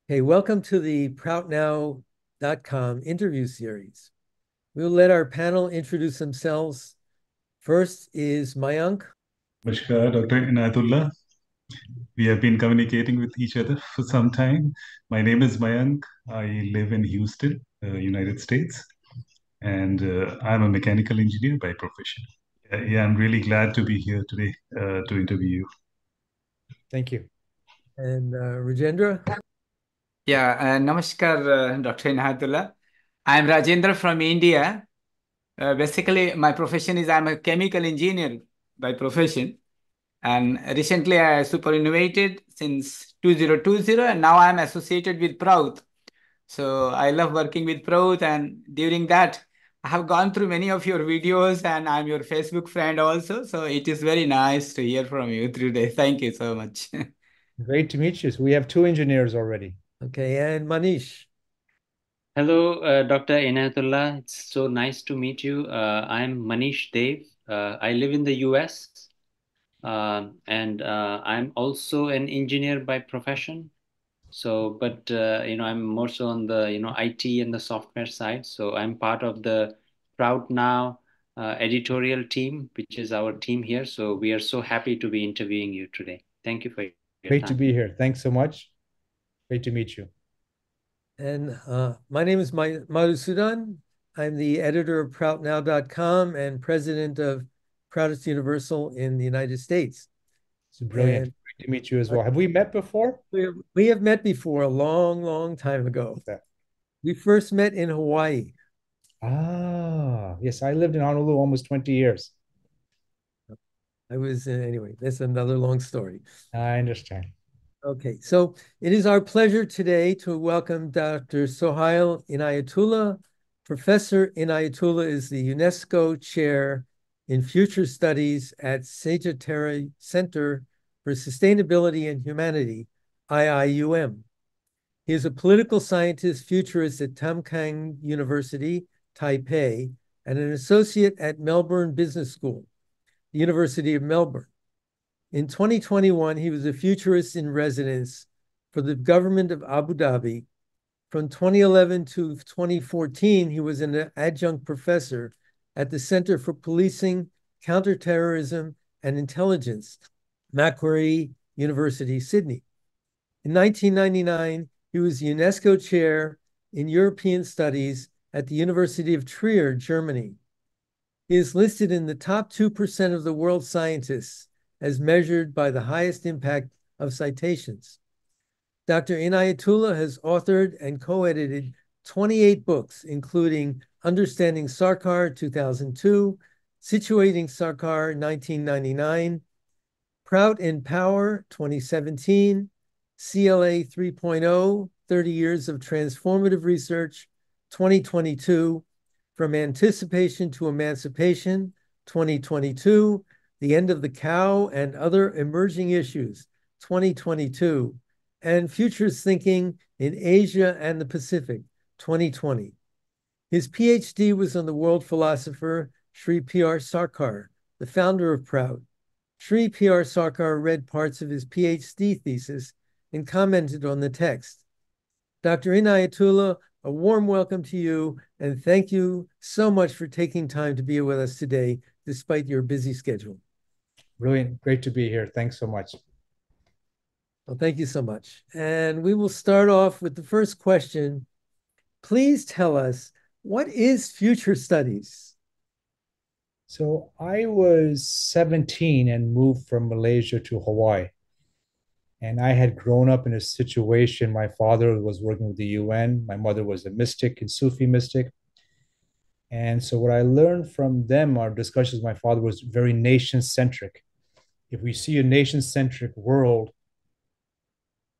Hey, welcome to the ProutNow.com interview series. We'll let our panel introduce themselves. First is Mayank. Namaskar, Dr. Inayatullah. We have been communicating with each other for some time. My name is Mayank. I live in Houston, United States, and I'm a mechanical engineer by profession. Yeah, I'm really glad to be here today to interview you. Thank you. And Rajendra. Yeah, Namaskar, Dr. Inayatullah. I'm Rajendra from India. Basically, my profession is I'm a chemical engineer by profession. And recently I superannuated since 2020, and now I'm associated with Prout. So I love working with Prout, and during that, I have gone through many of your videos, and I'm your Facebook friend also. So it is very nice to hear from you today. Thank you so much. Great to meet you. So we have two engineers already. Okay, and Manish. Hello, Dr. Inayatullah. It's so nice to meet you. I'm Manish Dev. I live in the US, and I'm also an engineer by profession. So, but I'm more so on the IT and the software side. So I'm part of the Proud Now editorial team, which is our team here. So we are so happy to be interviewing you today. Thank you for your Great to time. be here. Thanks so much. Great to meet you. And my name is Madhusudan. I'm the editor of ProutNow.com and president of Proutist Universal in the United States. It's brilliant. And great to meet you as well. Have we met before? we have met before a long, long time ago. We first met in Hawaii. Ah, yes. I lived in Honolulu almost 20 years. Anyway, that's another long story. I understand. Okay, so it is our pleasure today to welcome Dr. Sohail Inayatullah. Professor Inayatullah is the UNESCO Chair in Future Studies at Sejahtera Centre for Sustainability and Humanity, IIUM. He is a political scientist futurist at Tamkang University, Taipei, and an associate at Melbourne Business School, the University of Melbourne. In 2021, he was a Futurist-in-Residence for the Government of Abu Dhabi. From 2011 to 2014, he was an Adjunct Professor at the Center for Policing, Counterterrorism, and Intelligence, Macquarie University, Sydney. In 1999, he was UNESCO Chair in European Studies at the University of Trier, Germany. He is listed in the top 2% of the world's scientists as measured by the highest impact of citations. Dr. Inayatullah has authored and co-edited 28 books, including Understanding Sarkar, 2002, Situating Sarkar, 1999, Prout in Power, 2017, CLA 3.0, 30 Years of Transformative Research, 2022, From Anticipation to Emancipation, 2022, The End of the Cow and Other Emerging Issues, 2022, and Futures Thinking in Asia and the Pacific, 2020. His PhD was on the world philosopher Shri P.R. Sarkar, the founder of Prout. Shri P.R. Sarkar read parts of his PhD thesis and commented on the text. Dr. Inayatullah, a warm welcome to you, and thank you so much for taking time to be with us today, despite your busy schedule. Brilliant. Great to be here. Thanks so much. Well, thank you so much. And we will start off with the first question. Please tell us, what is future studies? So I was 17 and moved from Malaysia to Hawaii. And I had grown up in a situation. My father was working with the UN. My mother was a mystic and Sufi mystic. And so what I learned from them, our discussions with my father, was very nation-centric. If we see a nation-centric world,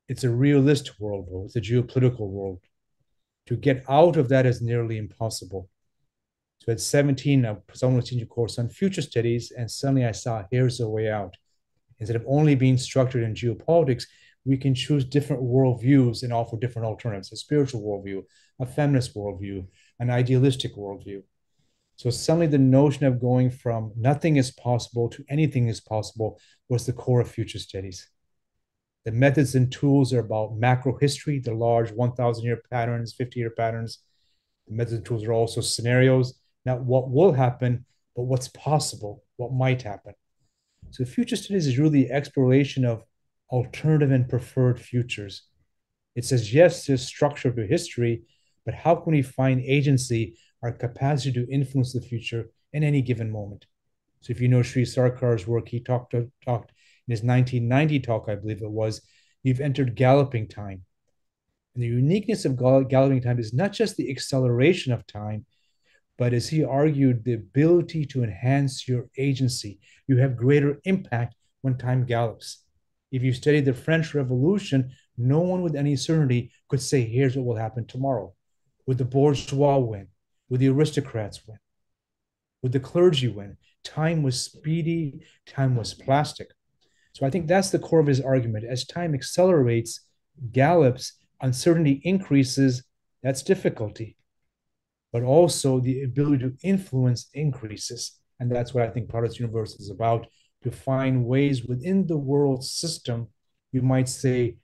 it's a realist world, though. It's a geopolitical world. To get out of that is nearly impossible. So at 17, someone was teaching a course on future studies, and suddenly I saw here's a way out. Instead of only being structured in geopolitics, we can choose different worldviews and offer different alternatives, a spiritual worldview, a feminist worldview, an idealistic worldview. So suddenly the notion of going from nothing is possible to anything is possible was the core of future studies. The methods and tools are about macro history, the large 1,000-year patterns, 50-year patterns. The methods and tools are also scenarios, not what will happen, but what's possible, what might happen. So future studies is really the exploration of alternative and preferred futures. It says, yes, there's structure to history, but how can we find agency, our capacity to influence the future in any given moment? So if you know Shri Sarkar's work, he talked in his 1990 talk, I believe it was, you've entered galloping time. And the uniqueness of galloping time is not just the acceleration of time, but as he argued, the ability to enhance your agency. You have greater impact when time gallops. If you studied the French Revolution, no one with any certainty could say, here's what will happen tomorrow. Would the bourgeois win? Would the aristocrats win? Would the clergy win? Time was speedy, time was plastic. So I think that's the core of his argument. As time accelerates, gallops, uncertainty increases, that's difficulty. But also the ability to influence increases. And that's what I think Prout's universe is about, to find ways within the world system, you might say,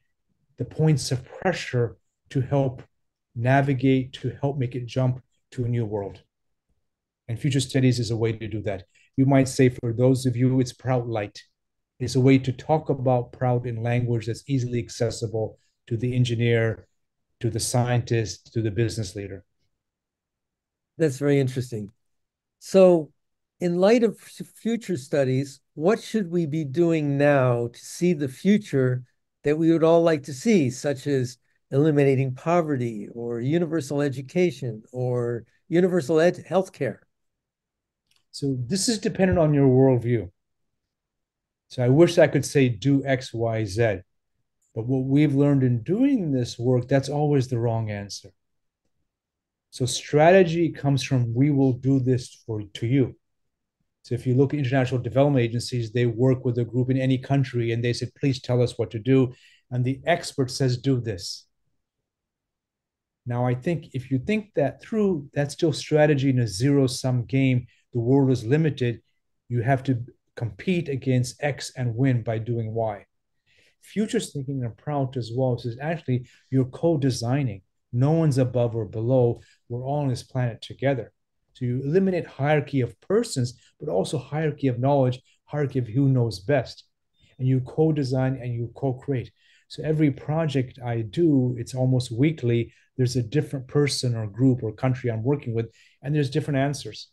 the points of pressure to help navigate, to help make it jump to a new world. And future studies is a way to do that. You might say, for those of you, it's Prout Light. It's a way to talk about Prout in language that's easily accessible to the engineer, to the scientist, to the business leader. That's very interesting. So in light of future studies, what should we be doing now to see the future that we would all like to see, such as eliminating poverty or universal education or universal healthcare? So this is dependent on your worldview. So I wish I could say do X, Y, Z. But what we've learned in doing this work, that's always the wrong answer. So strategy comes from, we will do this to you. So if you look at international development agencies, they work with a group in any country and they say, please tell us what to do. And the expert says, do this. Now, I think if you think that through, that's still strategy in a zero-sum game. The world is limited. You have to compete against X and win by doing Y. Futures thinking and Prout as well says, actually, you're co-designing. No one's above or below. We're all on this planet together. So you eliminate hierarchy of persons, but also hierarchy of knowledge, hierarchy of who knows best. And you co-design and you co-create. So every project I do, it's almost weekly. There's a different person or group or country I'm working with, and there's different answers.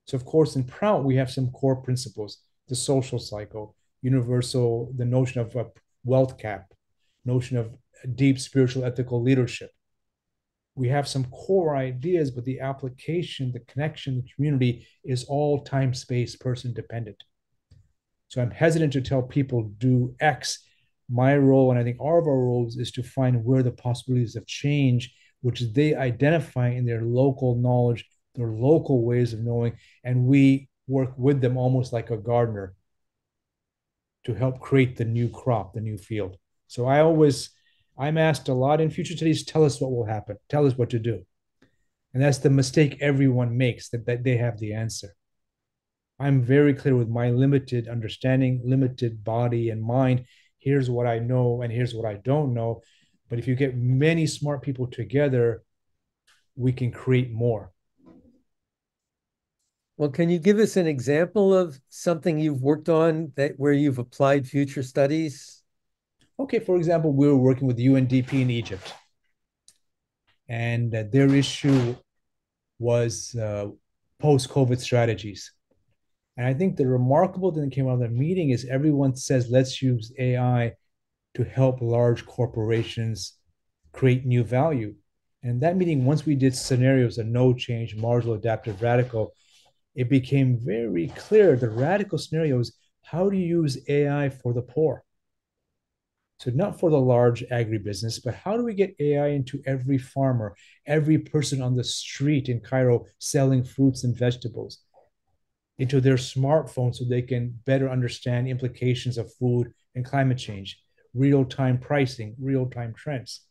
So of course, in Prout, we have some core principles: the social cycle, universal, the notion of a wealth cap, notion of deep spiritual ethical leadership. We have some core ideas, but the application, the connection, the community is all time, space, person dependent. So I'm hesitant to tell people do X. My role, and I think all of our roles, is to find where the possibilities of change, which they identify in their local knowledge, their local ways of knowing, and we work with them almost like a gardener to help create the new crop, the new field. So I'm asked a lot in future studies, tell us what will happen, tell us what to do. And that's the mistake everyone makes, that they have the answer. I'm very clear with my limited understanding, limited body and mind. Here's what I know and here's what I don't know. But if you get many smart people together, we can create more. Well, can you give us an example of something you've worked on where you've applied future studies? Okay, for example, we were working with UNDP in Egypt, and their issue was post-COVID strategies. And I think the remarkable thing that came out of that meeting is everyone says, let's use AI to help large corporations create new value. And that meeting, once we did scenarios of no change, marginal, adaptive, radical, it became very clear the radical scenarios, how to use AI for the poor. So not for the large agribusiness, but how do we get AI into every farmer, every person on the street in Cairo selling fruits and vegetables, into their smartphone so they can better understand implications of food and climate change, real-time pricing, real-time trends.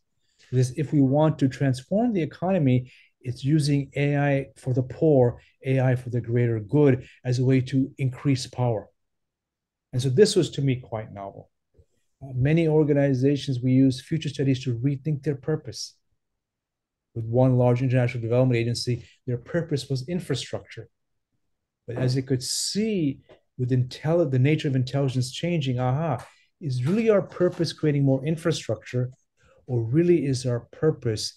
Because if we want to transform the economy, it's using AI for the poor, AI for the greater good as a way to increase power. And so this was to me quite novel. Many organizations, we use future studies to rethink their purpose. With one large international development agency, their purpose was infrastructure. But as you could see, with the nature of intelligence changing, is really our purpose creating more infrastructure, or really is our purpose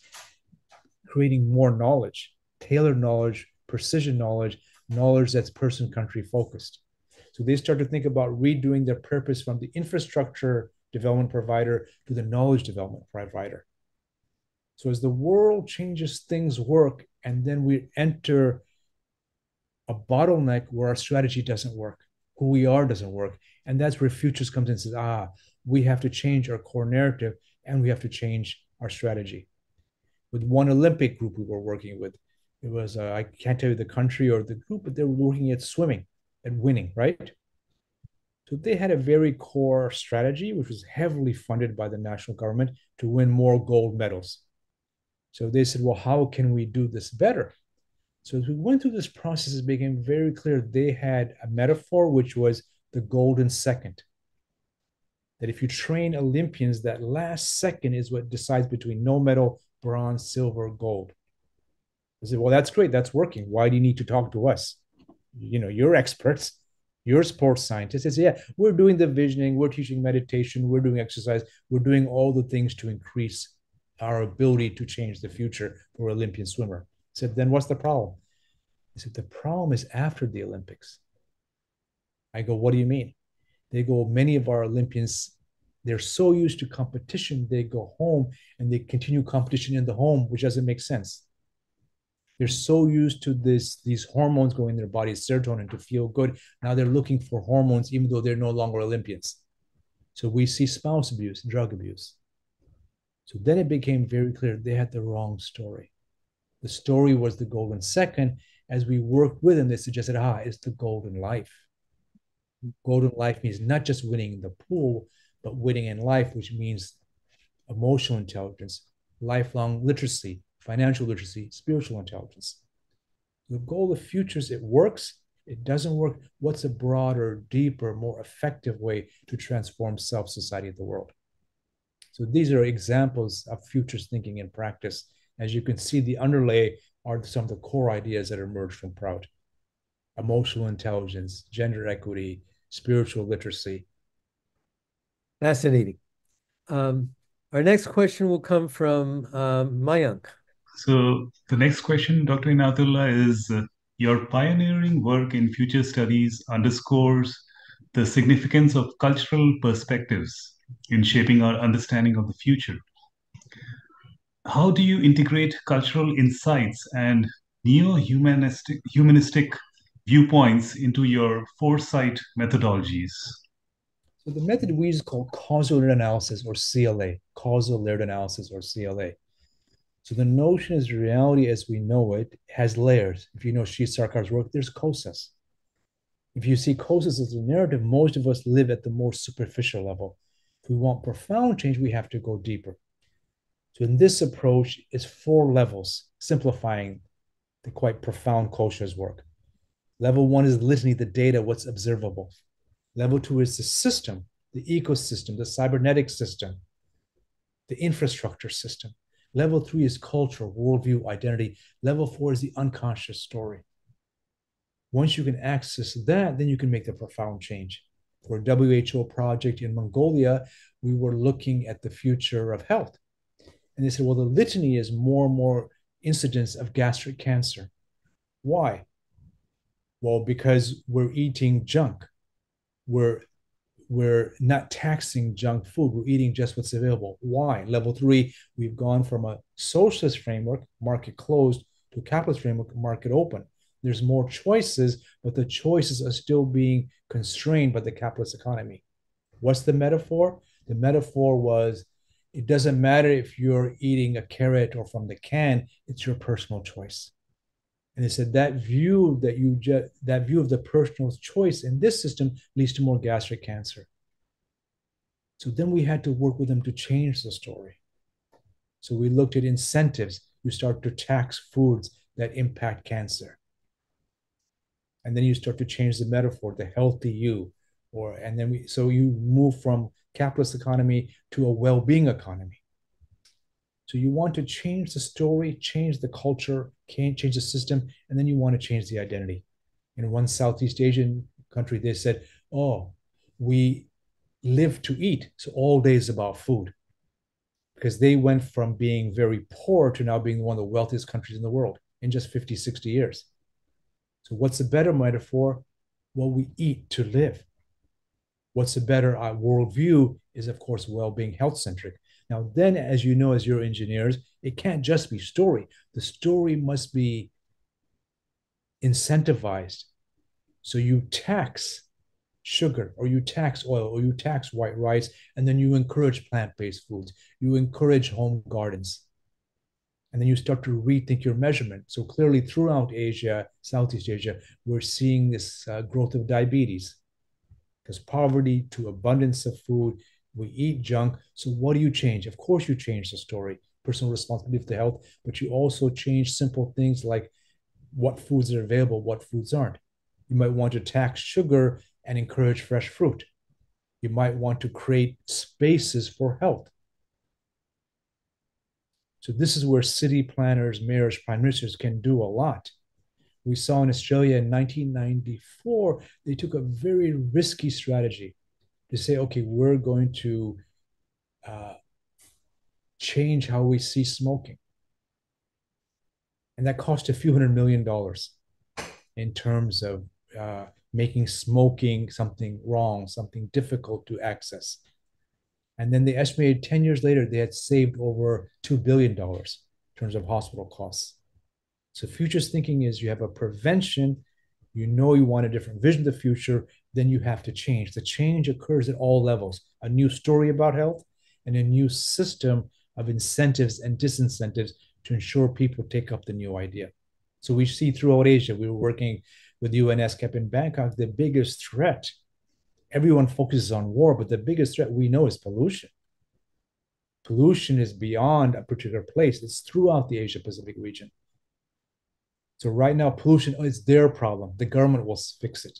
creating more knowledge, tailored knowledge, precision knowledge, knowledge that's person country focused? So they start to think about redoing their purpose from the infrastructure development provider to the knowledge development provider. So as the world changes, things work, and then we enter a bottleneck where our strategy doesn't work, who we are doesn't work. And that's where Futures comes in and says, we have to change our core narrative and we have to change our strategy. With one Olympic group we were working with, it was, I can't tell you the country or the group, but they were looking at swimming and winning, right? So they had a very core strategy, which was heavily funded by the national government to win more gold medals. So they said, well, how can we do this better? So as we went through this process, it became very clear they had a metaphor, which was the golden second. That if you train Olympians, that last second is what decides between no medal, bronze, silver, gold. I said, well, that's great. That's working. Why do you need to talk to us? You're experts. You're sports scientists. They say, yeah, we're doing the visioning. We're teaching meditation. We're doing exercise. We're doing all the things to increase our ability to change the future for an Olympian swimmer. I said, then what's the problem? He said, the problem is after the Olympics. I go, what do you mean? They go, many of our Olympians, they're so used to competition, they go home and they continue competition in the home, which doesn't make sense. They're so used to these hormones going in their body, serotonin, to feel good. Now they're looking for hormones, even though they're no longer Olympians. So we see spouse abuse, drug abuse. So then it became very clear they had the wrong story. The story was the golden second. As we worked with them, they suggested, it's the golden life. Golden life means not just winning in the pool, but winning in life, which means emotional intelligence, lifelong literacy, financial literacy, spiritual intelligence. The goal of Futures, it works, it doesn't work. What's a broader, deeper, more effective way to transform self, society, and the world? So these are examples of Futures thinking in practice. As you can see, the underlay are some of the core ideas that emerged from Prout. Emotional intelligence, gender equity, spiritual literacy. Fascinating. Our next question will come from Mayank. So the next question, Dr. Inayatullah, is your pioneering work in future studies underscores the significance of cultural perspectives in shaping our understanding of the future. How do you integrate cultural insights and neo-humanistic viewpoints into your foresight methodologies? So the method we use is called causal layered analysis, or CLA, causal layered analysis, or CLA. So the notion is reality as we know it has layers. If you know Shri Sarkar's work, there's kosas. If you see kosas as a narrative, most of us live at the more superficial level. If we want profound change, we have to go deeper. So in this approach, it's 4 levels, simplifying the quite profound kosha's work. Level 1 is litany, the data, what's observable. Level 2 is the system, the ecosystem, the cybernetic system, the infrastructure system. Level 3 is culture, worldview, identity. Level 4 is the unconscious story. Once you can access that, then you can make the profound change. For a WHO project in Mongolia, we were looking at the future of health. And they said, well, the litany is more and more incidence of gastric cancer. Why? Well, because we're eating junk. We're not taxing junk food. We're eating just what's available. Why? Level 3, we've gone from a socialist framework, market closed, to a capitalist framework, market open. There's more choices, but the choices are still being constrained by the capitalist economy. What's the metaphor? The metaphor was, it doesn't matter if you're eating a carrot or from the can, it's your personal choice. And they said that view of the personal choice in this system leads to more gastric cancer. So then we had to work with them to change the story. So we looked at incentives. You start to tax foods that impact cancer. And then you start to change the metaphor, the healthy you, So you move from capitalist economy to a well-being economy. So you want to change the story, change the culture, change the system, and then you want to change the identity. In one Southeast Asian country, they said, oh, we live to eat. So all day is about food. Because they went from being very poor to now being one of the wealthiest countries in the world in just 50, 60 years. So what's a better metaphor? Well, we eat to live. What's a better worldview is, of course, well-being, health-centric. Now, then, as you know, as you're engineers, it can't just be story. The story must be incentivized. So you tax sugar, or you tax oil, or you tax white rice, and then you encourage plant-based foods. You encourage home gardens. And then you start to rethink your measurement. So clearly throughout Asia, Southeast Asia, we're seeing this growth of diabetes. Because poverty to abundance of food, we eat junk. So what do you change? Of course you change the story, personal responsibility for the health, but you also change simple things like what foods are available, what foods aren't. You might want to tax sugar and encourage fresh fruit. You might want to create spaces for health. So this is where city planners, mayors, prime ministers can do a lot. We saw in Australia in 1994, they took a very risky strategy to say, okay, we're going to change how we see smoking. And that cost a few $100 million in terms of making smoking something wrong, something difficult to access. And then they estimated 10 years later, they had saved over $2 billion in terms of hospital costs. So futurist thinking is you have a prevention, you know you want a different vision of the future, then you have to change. The change occurs at all levels. A new story about health and a new system of incentives and disincentives to ensure people take up the new idea. So we see throughout Asia, we were working with UNESCO in Bangkok, the biggest threat, everyone focuses on war, but the biggest threat we know is pollution. Pollution is beyond a particular place. It's throughout the Asia-Pacific region. So right now, pollution is their problem. The government will fix it.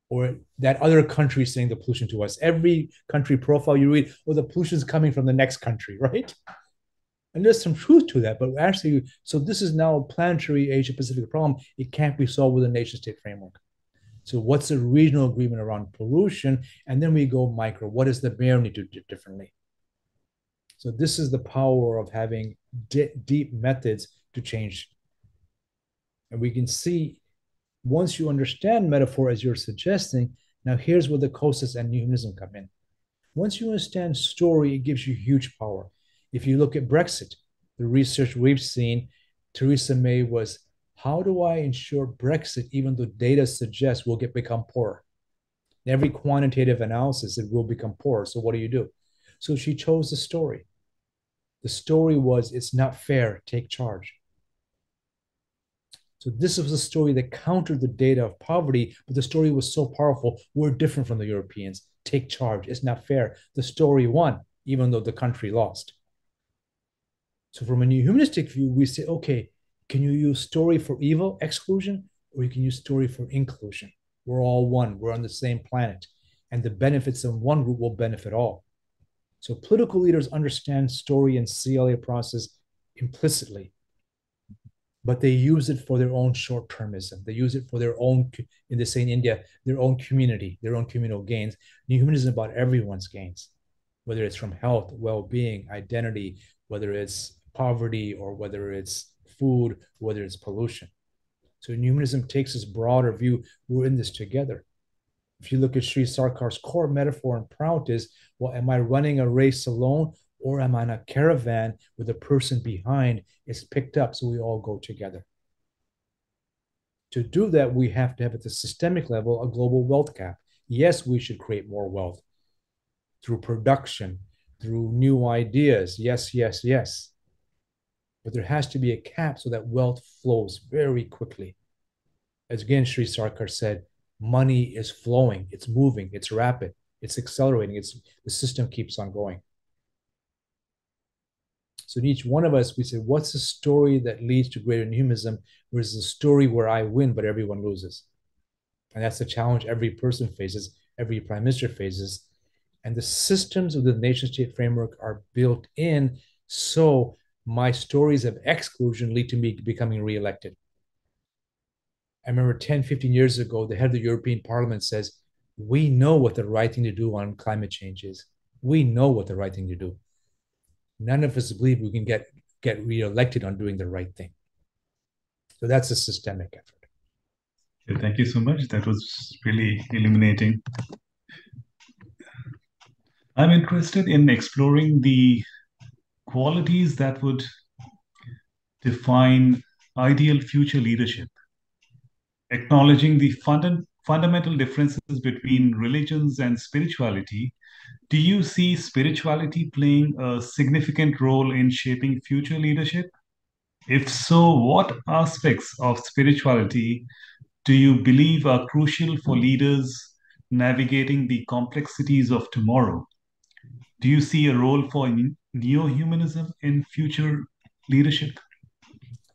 Or that other country is saying the pollution to us. Every country profile you read, oh, the pollution is coming from the next country, right? And there's some truth to that. But actually, so this is now a planetary Asia-Pacific problem. It can't be solved with a nation-state framework. So what's a regional agreement around pollution? And then we go micro. What does the mayor need to do differently? So this is the power of having deep methods to change. And we can see, once you understand metaphor as you're suggesting, now here's where the Kostas and New Humanism come in. Once you understand story, it gives you huge power. If you look at Brexit, the research we've seen, Theresa May was, how do I ensure Brexit, even though data suggests we'll become poorer? In every quantitative analysis, it will become poorer. So what do? So she chose the story. The story was, it's not fair, take charge. So this was a story that countered the data of poverty, but the story was so powerful, we're different from the Europeans. Take charge, it's not fair. The story won, even though the country lost. So from a new humanistic view, we say, okay, can you use story for evil, exclusion, or you can use story for inclusion? We're all one, we're on the same planet, and the benefits of one group will benefit all. So political leaders understand story and CLA process implicitly, but they use it for their own short-termism. They use it for their own, in the same India, their own community, their own communal gains. New humanism is about everyone's gains, whether it's from health, well-being, identity, whether it's poverty, or whether it's food, whether it's pollution. So humanism takes this broader view. We're in this together. If you look at Shri Sarkar's core metaphor in Prout is, well, am I running a race alone, or am I in a caravan where the person behind is picked up so we all go together? To do that, we have to have at the systemic level a global wealth gap. Yes, we should create more wealth through production, through new ideas. Yes, yes, yes. But there has to be a cap so that wealth flows very quickly. As again, Shri Sarkar said, money is flowing, it's moving, it's rapid, it's accelerating, the system keeps on going. So in each one of us, we say, what's the story that leads to greater humanism versus a story where I win, but everyone loses? And that's the challenge every person faces. every prime minister faces. And the systems of the nation state framework are built in, so my stories of exclusion lead to me becoming reelected. I remember 10, 15 years ago, the head of the European Parliament says, we know what the right thing to do on climate change is. We know what the right thing to do. None of us believe we can get reelected on doing the right thing. So that's a systemic effort. Thank you so much. That was really illuminating. I'm interested in exploring the qualities that would define ideal future leadership, acknowledging the fundamental differences between religions and spirituality. Do you see spirituality playing a significant role in shaping future leadership? If so, what aspects of spirituality do you believe are crucial for leaders navigating the complexities of tomorrow? Do you see a role for neo-humanism in future leadership?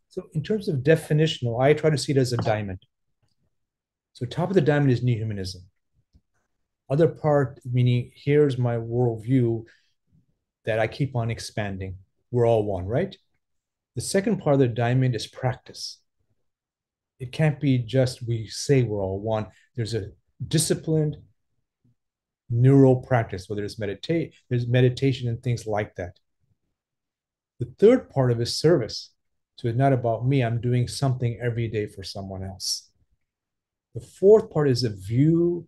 So in terms of definitional, I try to see it as a diamond. So top of the diamond is neo-humanism. Other part, meaning here's my worldview that I keep on expanding. We're all one, right? The second part of the diamond is practice. It can't be just we say we're all one. There's a disciplined neural practice, whether it's there's meditation and things like that. The third part of it is service. So it's not about me. I'm doing something every day for someone else. The fourth part is a view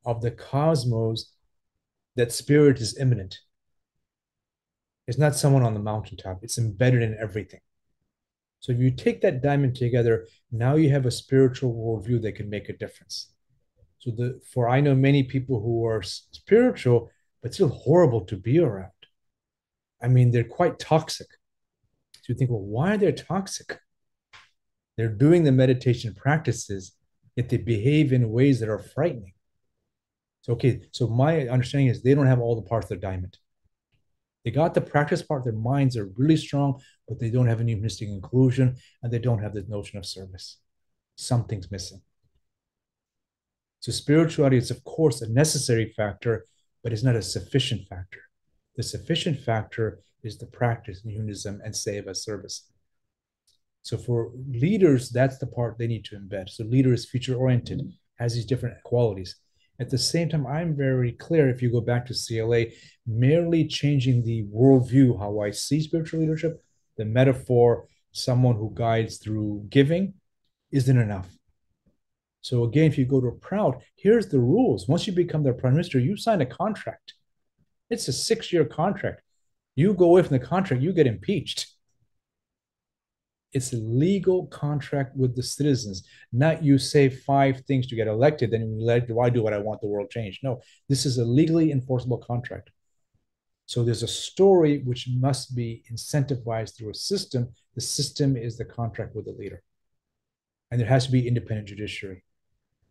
of the cosmos that spirit is immanent. It's not someone on the mountaintop. It's embedded in everything. So if you take that diamond together, now you have a spiritual worldview that can make a difference. So I know many people who are spiritual, but still horrible to be around. I mean, they're quite toxic. So you think, well, why are they toxic? They're doing the meditation practices, yet they behave in ways that are frightening. So my understanding is they don't have all the parts of the diamond. They got the practice part, their minds are really strong, but they don't have any humanistic inclusion, and they don't have the notion of service. Something's missing. So spirituality is, of course, a necessary factor, but it's not a sufficient factor. The sufficient factor is the practice in humanism and seva service. So for leaders, that's the part they need to embed. So leader is future-oriented, has these different qualities. At the same time, I'm very clear, if you go back to CLA, merely changing the worldview, how I see spiritual leadership, the metaphor, someone who guides through giving, isn't enough. So again, if you go to Prout, here's the rules. Once you become their prime minister, you sign a contract. It's a 6-year contract. You go away from the contract, you get impeached. It's a legal contract with the citizens, not you say 5 things to get elected, then you elect, I do what I want, the world change. No, this is a legally enforceable contract. So there's a story which must be incentivized through a system. The system is the contract with the leader. And there has to be independent judiciary.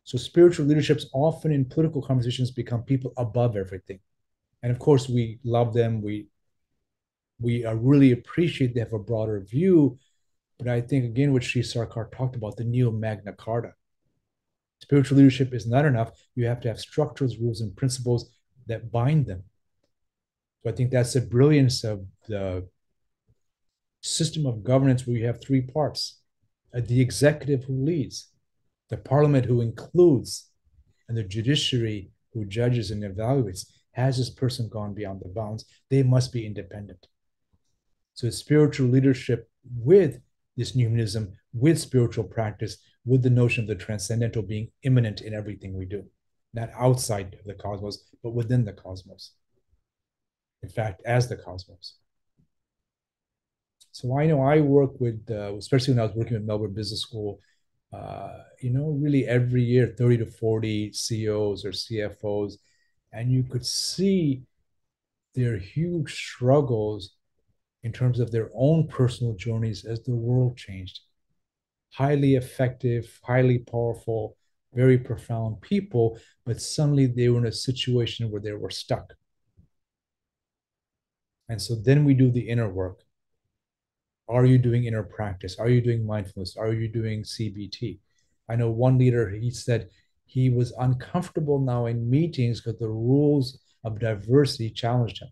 So spiritual leaderships often in political conversations become people above everything. And of course, we love them. We really appreciate they have a broader view. But I think, again, what Shri Sarkar talked about, the Neo Magna Carta. Spiritual leadership is not enough. You have to have structures, rules, and principles that bind them. So I think that's the brilliance of the system of governance where you have 3 parts. The executive who leads, the parliament who includes, and the judiciary who judges and evaluates. Has this person gone beyond the bounds? They must be independent. So it's spiritual leadership with this humanism, with spiritual practice, with the notion of the transcendental being immanent in everything we do, not outside of the cosmos, but within the cosmos. In fact, as the cosmos. So I know I work with, especially when I was working with Melbourne Business School, really every year, 30 to 40 CEOs or CFOs, and you could see their huge struggles in terms of their own personal journeys as the world changed. Highly effective, highly powerful, very profound people, but suddenly they were in a situation where they were stuck. And so then we do the inner work. Are you doing inner practice? Are you doing mindfulness? Are you doing CBT? I know one leader, he said, He was uncomfortable now in meetings because the rules of diversity challenged him.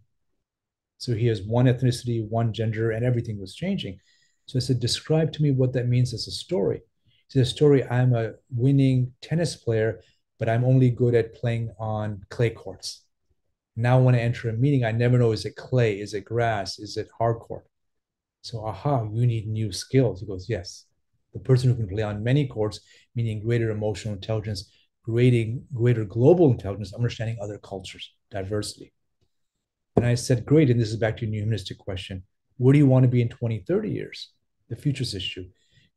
So he has one ethnicity, one gender, and everything was changing. So I said, describe to me what that means as a story. He said, a story, I'm a winning tennis player, but I'm only good at playing on clay courts. Now when I enter a meeting, I never know, is it clay? Is it grass? Is it hard court? So, aha, you need new skills. He goes, yes. The person who can play on many courts, meaning greater emotional intelligence, greater global intelligence, understanding other cultures, diversity. And I said, great. And this is back to your humanistic question. Where do you want to be in 20, 30 years? The futures issue.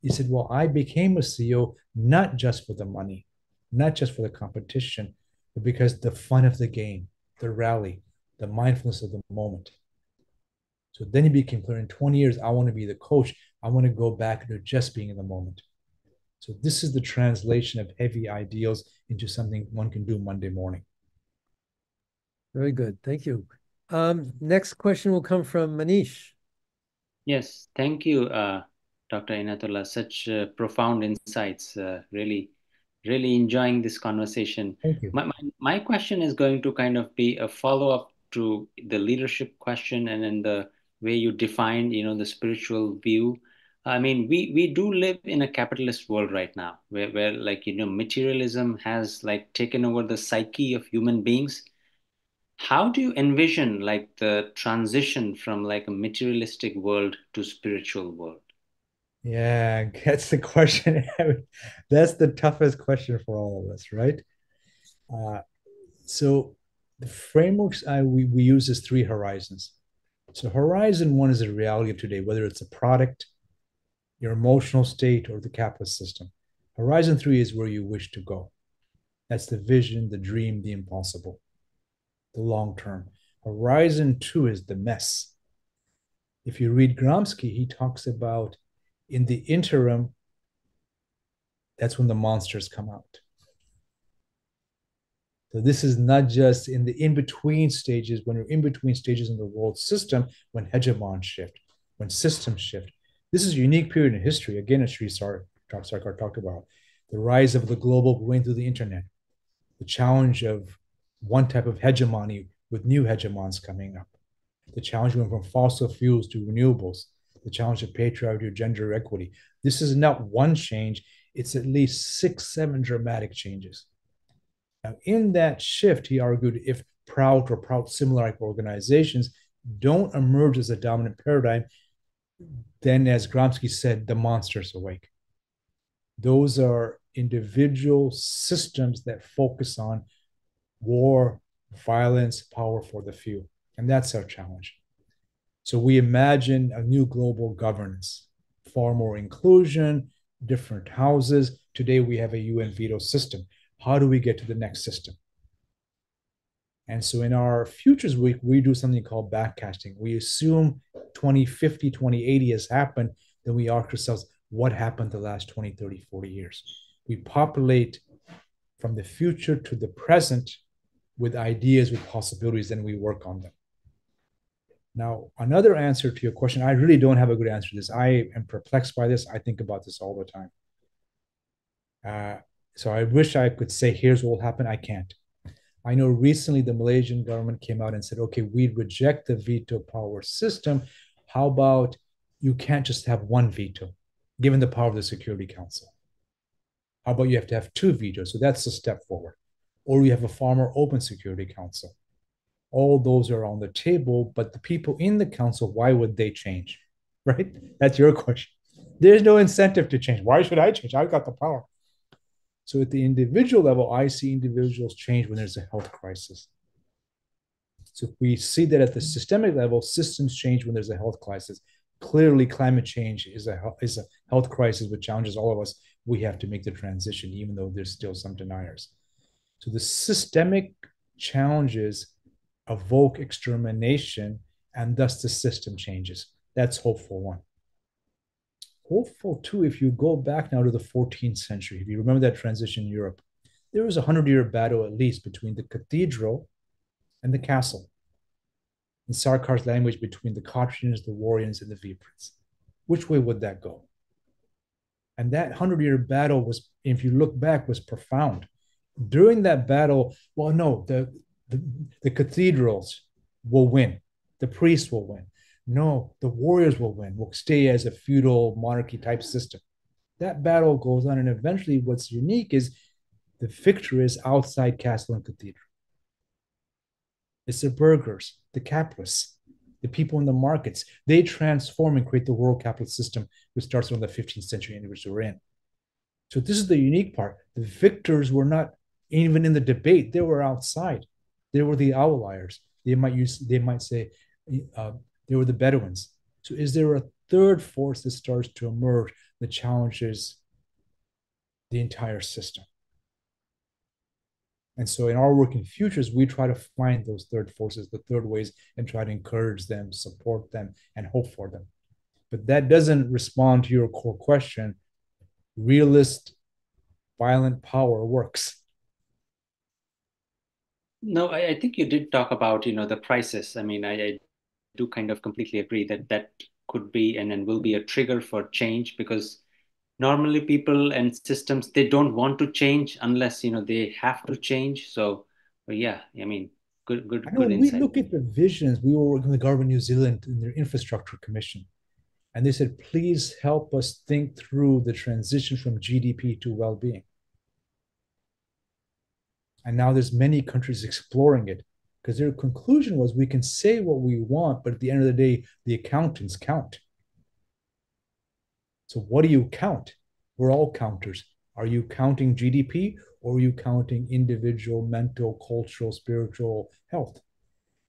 He said, well, I became a CEO not just for the money, not just for the competition, but because the fun of the game, the rally, the mindfulness of the moment. So then he became clear, in 20 years, I want to be the coach. I want to go back to just being in the moment. So this is the translation of heavy ideals into something one can do Monday morning. Very good. Thank you. Next question will come from Manish. Yes, thank you, Dr. Inayatullah. Such profound insights. Really enjoying this conversation. Thank you. My question is going to kind of be a follow-up to the leadership question and then the way you defined, the spiritual view. I mean, we do live in a capitalist world right now where like, materialism has like taken over the psyche of human beings. How do you envision like the transition from like a materialistic world to spiritual world? Yeah, that's the question. That's the toughest question for all of us, right? So the frameworks we use is 3 horizons. So horizon 1 is the reality of today, whether it's a product, your emotional state, or the capitalist system. Horizon 3 is where you wish to go. That's the vision, the dream, the impossible, the long term. Horizon 2 is the mess. If you read Gramsci, he talks about in the interim, that's when the monsters come out. So this is not just in the in-between stages, when you're in between stages in the world system, when hegemons shift, when systems shift. This is a unique period in history. Again, as Shri Sarkar talked about, the rise of the global going through the internet, the challenge of one type of hegemony with new hegemons coming up, the challenge going from fossil fuels to renewables, the challenge of patriarchy to gender equity. This is not one change, it's at least 6, 7 dramatic changes. Now, in that shift, he argued, if Prout or Prout similar organizations don't emerge as a dominant paradigm, then, as Gramsci said, the monsters awake. Those are individual systems that focus on war, violence, power for the few. And that's our challenge. So we imagine a new global governance, far more inclusion, different houses. Today we have a UN veto system. How do we get to the next system? And so in our Futures Week, we do something called backcasting. We assume 2050, 2080 has happened. Then we ask ourselves, what happened the last 20, 30, 40 years? We populate from the future to the present with ideas, with possibilities, and we work on them. Now, another answer to your question, I really don't have a good answer to this. I am perplexed by this. I think about this all the time. So I wish I could say, here's what will happen. I can't. I know recently the Malaysian government came out and said, okay, we reject the veto power system. How about you can't just have one veto, given the power of the Security Council? How about you have to have 2 vetoes? So that's a step forward. Or you have a far more open Security Council. All those are on the table, but the people in the council, why would they change? Right? That's your question. There's no incentive to change. Why should I change? I've got the power. So at the individual level, I see individuals change when there's a health crisis. So if we see that at the systemic level, systems change when there's a health crisis. Clearly, climate change is a health crisis which challenges all of us. We have to make the transition, even though there's still some deniers. So the systemic challenges evoke extermination, and thus the system changes. That's hopeful 1. Hopeful 2, if you go back now to the 14th century, if you remember that transition in Europe, there was a 100-year battle at least between the cathedral and the castle. In Sarkar's language, between the Cottarians, the Warriors, and the Viprins. Which way would that go? And that 100-year battle was, if you look back, was profound. During that battle, well, no, the cathedrals will win. The priests will win. No, the warriors will win. We'll stay as a feudal monarchy type system. That battle goes on, and eventually what's unique is the victor is outside castle and cathedral. It's the burghers, the capitalists, the people in the markets. They transform and create the world capitalist system, which starts from the 15th century in which we're in. So this is the unique part. The victors were not even in the debate. They were outside. They were the outliers. They might say they were the Bedouins. So is there a third force that starts to emerge that challenges the entire system? And so in our work in Futures, we try to find those third forces, the third ways, and try to encourage them, support them, and hope for them. But that doesn't respond to your core question. Realist, violent power works. No, I think you did talk about, the crisis. I mean, I do kind of completely agree that that could be and will be a trigger for change, because normally people and systems, they don't want to change unless, they have to change. So, yeah, I mean, good when insight. We look at the visions. We were working with the government of New Zealand in their infrastructure commission. And they said, please help us think through the transition from GDP to well-being. And now there's many countries exploring it, because their conclusion was we can say what we want, but at the end of the day, the accountants count. So what do you count? We're all counters. Are you counting GDP, or are you counting individual, mental, cultural, spiritual health?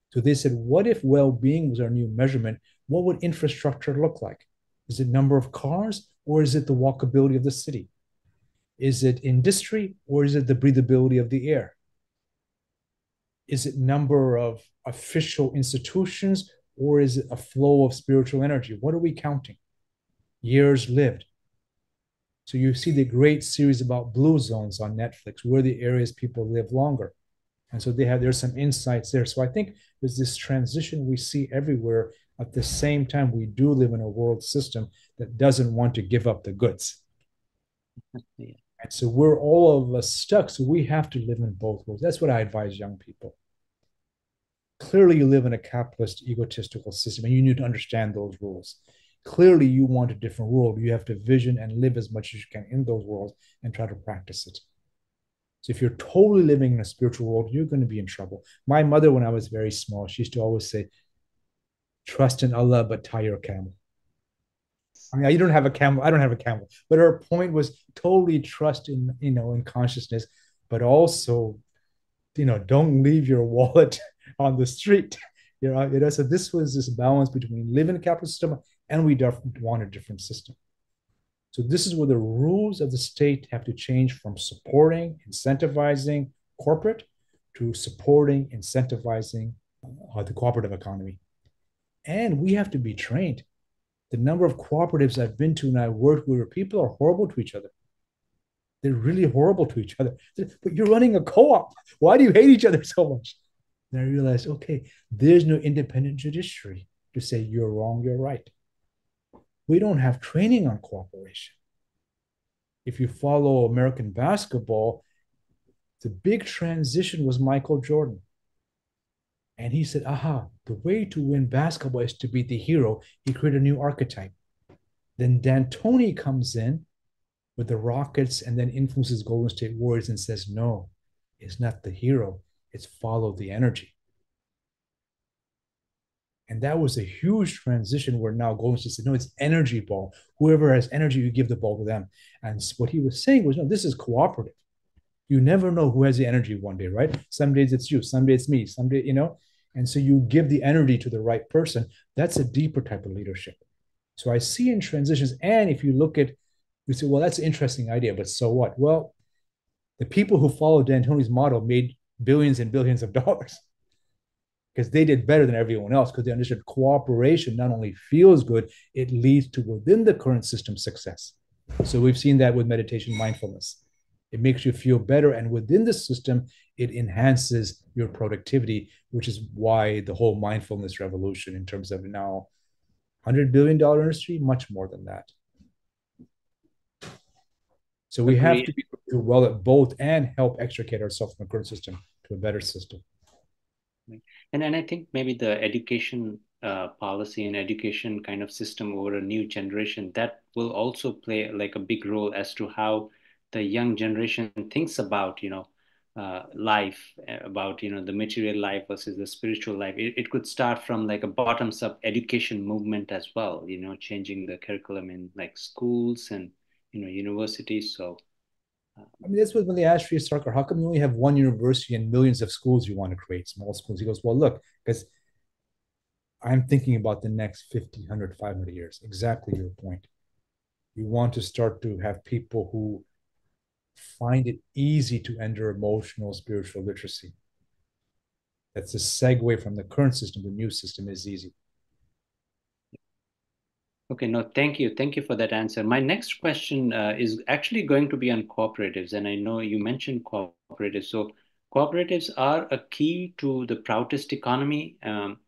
So they said, what if well-being was our new measurement? What would infrastructure look like? Is it number of cars, or is it the walkability of the city? Is it industry, or is it the breathability of the air? Is it number of official institutions, or is it a flow of spiritual energy? What are we counting? Years lived. So you see the great series about blue zones on Netflix, where the areas people live longer. And so there's some insights there. So I think there's this transition we see everywhere. At the same time, we do live in a world system that doesn't want to give up the goods. Yeah. And so we're all of us stuck. So we have to live in both worlds. That's what I advise young people. Clearly, you live in a capitalist, egotistical system, and you need to understand those rules. Clearly, you want a different world. You have to vision and live as much as you can in those worlds and try to practice it. So if you're totally living in a spiritual world, you're going to be in trouble. My mother, when I was very small, she used to always say, trust in Allah, but tie your camel. I mean, you don't have a camel. I don't have a camel. But her point was totally trust in, in consciousness, but also, don't leave your wallet on the street. So this was this balance between living in a capitalist system and we want a different system. So this is where the rules of the state have to change from supporting, incentivizing corporate to supporting, incentivizing the cooperative economy. And we have to be trained. The number of cooperatives I've been to and I worked with, where people are horrible to each other. They're really horrible to each other. But you're running a co-op. Why do you hate each other so much? And I realized, okay, there's no independent judiciary to say you're wrong, you're right. We don't have training on cooperation. If you follow American basketball, the big transition was Michael Jordan. And he said, the way to win basketball is to be the hero. He created a new archetype. Then D'Antoni comes in with the Rockets and then influences Golden State Warriors and says, no, it's not the hero. It's follow the energy. And that was a huge transition where now Golden State said, no, it's energy ball. Whoever has energy, you give the ball to them. And what he was saying was, no, this is cooperative. You never know who has the energy one day, right? Some days it's you, some days it's me, some day, and so you give the energy to the right person. That's a deeper type of leadership. So I see in transitions, and if you look at, you say, well, that's an interesting idea, but so what? Well, the people who followed D'Antoni's model made billions and billions of dollars because they did better than everyone else, because they understood cooperation not only feels good, it leads to within the current system success. So we've seen that with meditation mindfulness. It makes you feel better, and within the system, it enhances your productivity, which is why the whole mindfulness revolution in terms of now $100 billion industry, much more than that. So we have Agreed. to do well at both and help extricate ourselves from the current system to a better system. And I think maybe the education policy and education kind of system over a new generation, that will also play like a big role as to how the young generation thinks about, life, about, the material life versus the spiritual life. It could start from like a bottoms up education movement as well, changing the curriculum in like schools and, universities. So I mean, that's what when they asked Shrii Sarkar, how come you only have one university and millions of schools you want to create, small schools? He goes, well, look, because I'm thinking about the next 50, 100, 500 years. Exactly your point. You want to start to have people who find it easy to enter emotional, spiritual literacy. That's a segue from the current system. The new system is easy. Okay, no, thank you. Thank you for that answer. My next question is actually going to be on cooperatives. And I know you mentioned cooperatives. So cooperatives are a key to the Proutist economy.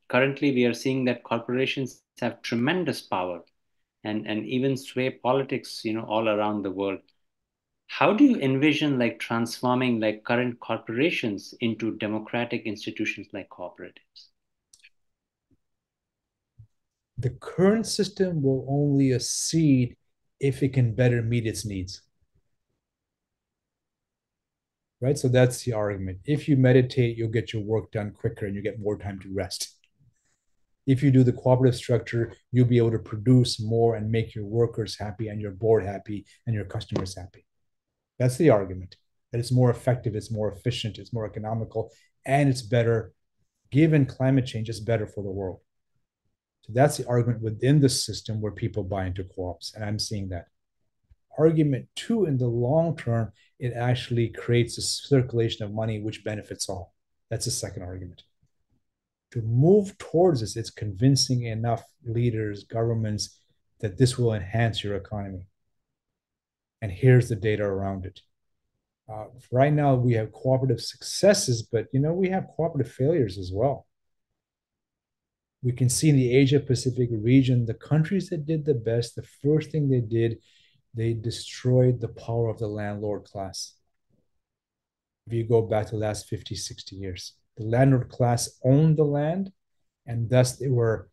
Currently, we are seeing that corporations have tremendous power and even sway politics, all around the world. How do you envision like transforming like current corporations into democratic institutions like cooperatives? The current system will only accede if it can better meet its needs. Right? So that's the argument. If you meditate, you'll get your work done quicker and you get more time to rest. If you do the cooperative structure, you'll be able to produce more and make your workers happy and your board happy and your customers happy. That's the argument. That it's more effective, it's more efficient, it's more economical, and it's better. Given climate change, it's better for the world. So that's the argument within the system where people buy into co-ops, and I'm seeing that. Argument two, in the long term, it actually creates a circulation of money which benefits all. That's the second argument. To move towards this, it's convincing enough leaders, governments, that this will enhance your economy. And here's the data around it. Right now, we have cooperative successes, but we have cooperative failures as well. We can see in the Asia-Pacific region, the countries that did the best, the first thing they did, they destroyed the power of the landlord class. If you go back to the last 50, 60 years, the landlord class owned the land, and thus they were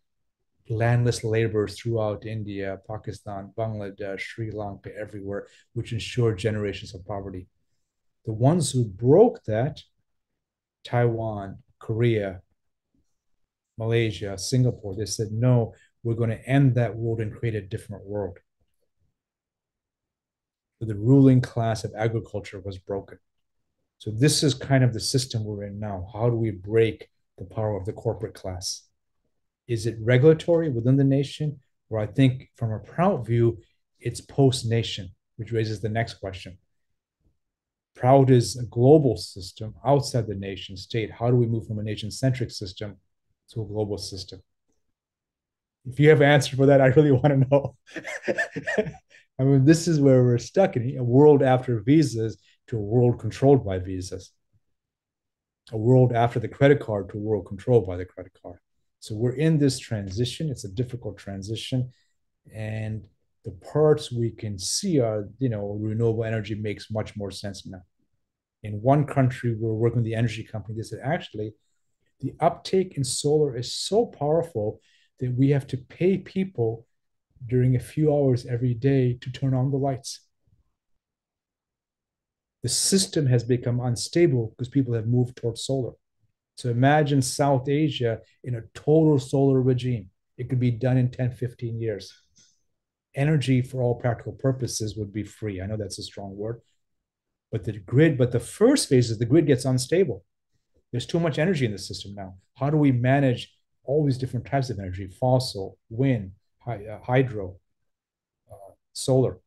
landless laborers throughout India, Pakistan, Bangladesh, Sri Lanka, everywhere, which ensured generations of poverty. The ones who broke that, Taiwan, Korea, Malaysia, Singapore, they said, no, we're going to end that world and create a different world. But the ruling class of agriculture was broken. So this is kind of the system we're in now. How do we break the power of the corporate class? Is it regulatory within the nation? Or I think from a Prout view, it's post-nation, which raises the next question. Prout is a global system outside the nation state. How do we move from a nation-centric system to a global system? If you have an answer for that, I really want to know. I mean, this is where we're stuck in a world after visas to a world controlled by visas, a world after the credit card to a world controlled by the credit card. So we're in this transition. It's a difficult transition. And the parts we can see are, renewable energy makes much more sense now. In one country, we're working with the energy company. They said, actually, the uptake in solar is so powerful that we have to pay people during a few hours every day to turn on the lights. The system has become unstable because people have moved towards solar. So imagine South Asia in a total solar regime. It could be done in 10, 15 years. Energy, for all practical purposes, would be free. I know that's a strong word. But the first phase is the grid gets unstable. There's too much energy in the system now. How do we manage all these different types of energy? Fossil, wind, hydro, solar.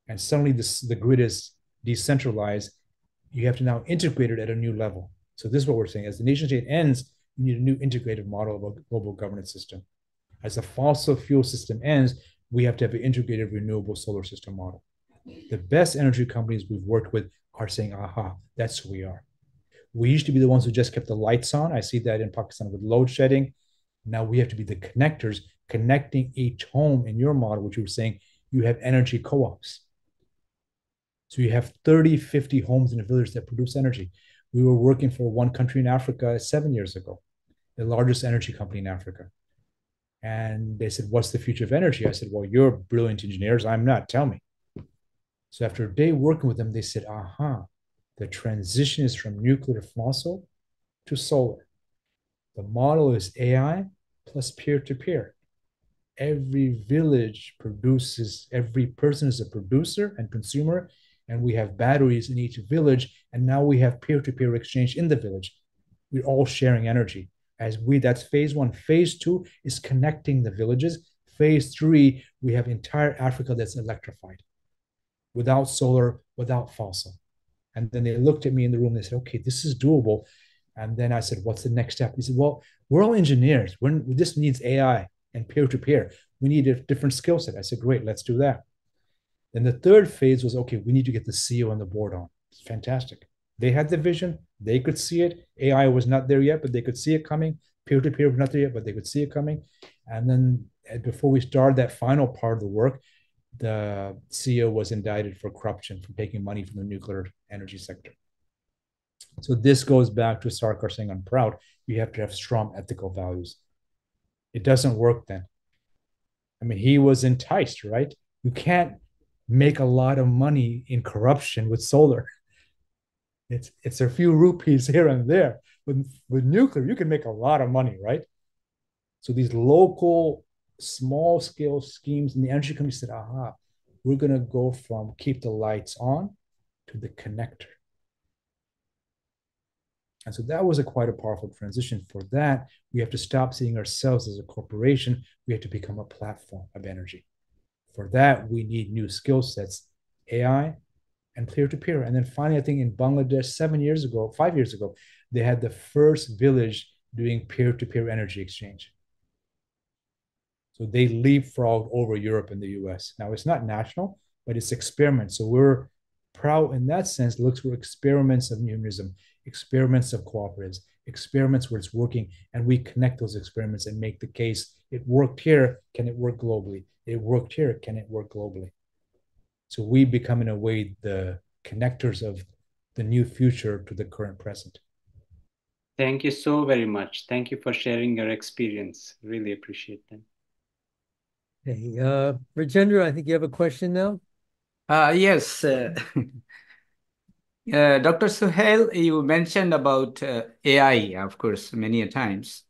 And suddenly the grid is decentralized. You have to now integrate it at a new level. So this is what we're saying. As the nation state ends, you need a new integrated model of a global governance system. As the fossil fuel system ends, we have to have an integrated renewable solar system model. The best energy companies we've worked with are saying, aha, that's who we are. We used to be the ones who just kept the lights on. I see that in Pakistan with load shedding. Now we have to be the connectors, connecting each home in your model, which you were saying, you have energy co-ops. So you have 30, 50 homes in a village that produce energy. We were working for one country in Africa 7 years ago, the largest energy company in Africa. And they said, what's the future of energy? I said, well, you're brilliant engineers. I'm not. Tell me. So after a day working with them, they said, the transition is from nuclear fossil to solar. The model is AI plus peer-to-peer. Every village produces, every person is a producer and consumer, and we have batteries in each village, and now we have peer-to-peer exchange in the village. We're all sharing energy. That's phase one. Phase two is connecting the villages. Phase three, we have entire Africa that's electrified, without solar, without fossil. And then they looked at me in the room. They said, okay, this is doable. And then I said, what's the next step? He said, well, we're all engineers. This needs AI and peer-to-peer. We need a different skill set. I said, great, let's do that. Then the third phase was, okay, we need to get the CEO on the board on. It's fantastic. They had the vision. They could see it. AI was not there yet, but they could see it coming. Peer-to-peer was not there yet, but they could see it coming. And then before we started that final part of the work, the CEO was indicted for corruption, for taking money from the nuclear energy sector. So this goes back to Sarkar saying on Prout, you have to have strong ethical values. It doesn't work then. I mean, he was enticed, right? You can't make a lot of money in corruption with solar. It's a few rupees here and there. With nuclear, you can make a lot of money, right? So these local small scale schemes in the energy company said, we're going to go from keep the lights on to the connector. And so that was quite a powerful transition. For that, we have to stop seeing ourselves as a corporation. We have to become a platform of energy. For that, we need new skill sets, AI and peer-to-peer. And then finally, I think in Bangladesh 5 years ago, they had the first village doing peer-to-peer energy exchange. So they leapfrogged over Europe and the US. Now, it's not national, but it's experiments. So we're proud in that sense, looks for experiments of humanism, experiments of cooperatives, experiments where it's working, and we connect those experiments and make the case, it worked here, can it work globally? It worked here, can it work globally? So we become, in a way, the connectors of the new future to the current present. Thank you so very much. Thank you for sharing your experience. Really appreciate them. Hey, Rajendra, I think you have a question now? Yes. Dr. Sohail, you mentioned about AI, of course, many a times.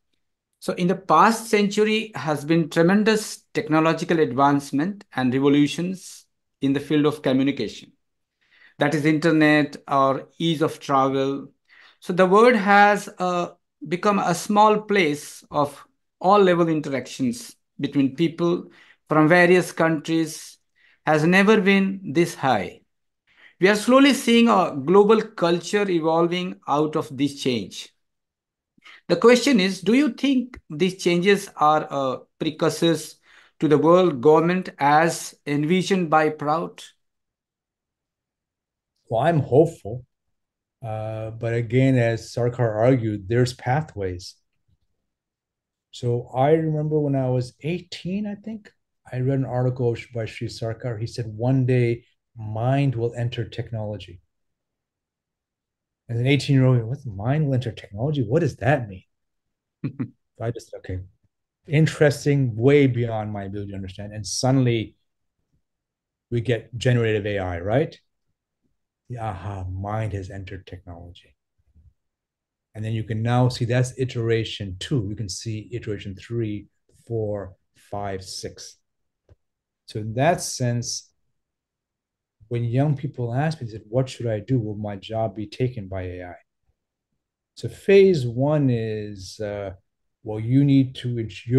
So in the past century has been tremendous technological advancement and revolutions in the field of communication. That is internet or ease of travel. So the world has become a small place of all level interactions between people from various countries has never been this high. We are slowly seeing a global culture evolving out of this change. The question is, do you think these changes are precursors to the world government as envisioned by Prout? Well, I'm hopeful. But again, as Sarkar argued, there's pathways. So I remember when I was 18, I think, I read an article by Shri Sarkar. He said, one day, mind will enter technology. As an 18-year-old, what mind will enter technology? What does that mean? So I just, okay, interesting, way beyond my ability to understand. And suddenly we get generative AI, right? Mind has entered technology. And then you can now see that's iteration 2. You can see iteration 3, 4, 5, 6. So in that sense, when young people ask me, they said, what should I do? Will my job be taken by AI? So phase 1 is, your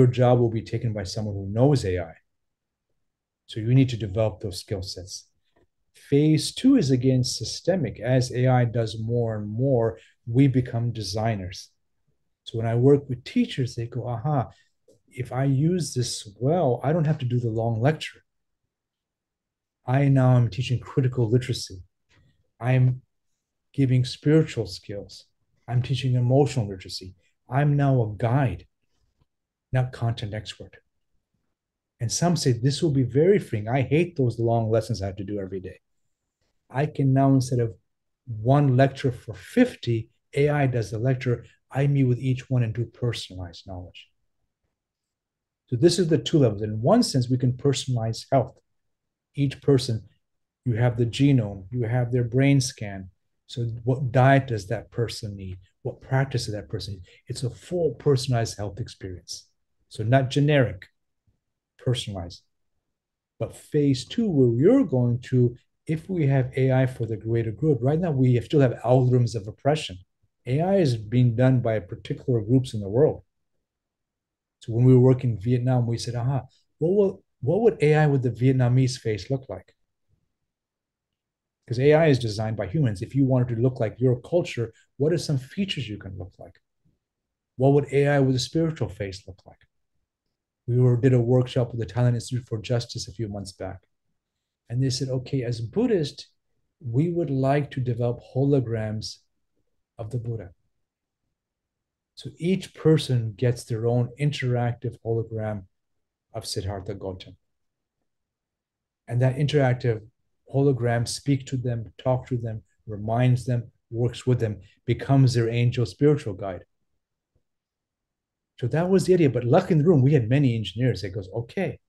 job will be taken by someone who knows AI. So you need to develop those skill sets. Phase 2 is, again, systemic. As AI does more and more, we become designers. So when I work with teachers, they go, if I use this well, I don't have to do the long lecture. I now am teaching critical literacy. I'm giving spiritual skills. I'm teaching emotional literacy. I'm now a guide, not content expert. And some say this will be very freeing. I hate those long lessons I have to do every day. I can now, instead of one lecture for 50, AI does the lecture. I meet with each one and do personalized knowledge. So this is the two levels. In one sense, we can personalize health. Each person, you have the genome, you have their brain scan. So what diet does that person need? What practice does that person need? It's a full personalized health experience. So not generic, personalized. But phase two, where we're going to, if we have AI for the greater good, right now we still have algorithms of oppression. AI is being done by particular groups in the world. So when we were working in Vietnam, we said, what would AI with the Vietnamese face look like? Because AI is designed by humans. If you wanted to look like your culture, what are some features you can look like? What would AI with a spiritual face look like? We did a workshop with the Thailand Institute for Justice a few months back. And they said, okay, as Buddhists, we would like to develop holograms of the Buddha. So each person gets their own interactive hologram of Siddhartha Gautama. And that interactive hologram speaks to them, talks to them, reminds them, works with them, becomes their angel spiritual guide. So that was the idea. But luckily in the room, we had many engineers that goes, okay,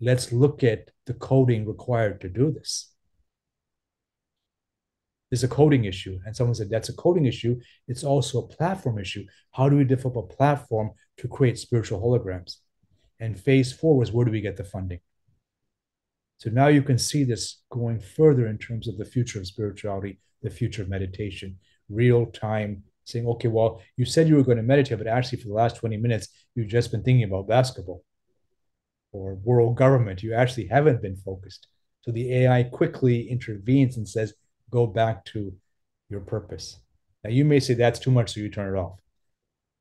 let's look at the coding required to do this. There's a coding issue. And someone said, that's a coding issue. It's also a platform issue. How do we develop a platform to create spiritual holograms? And phase four was, where do we get the funding? So now you can see this going further in terms of the future of spirituality, the future of meditation, real time, saying, okay, well, you said you were going to meditate, but actually for the last 20 minutes, you've just been thinking about basketball or world government. You actually haven't been focused. So the AI quickly intervenes and says, go back to your purpose. Now you may say that's too much, so you turn it off.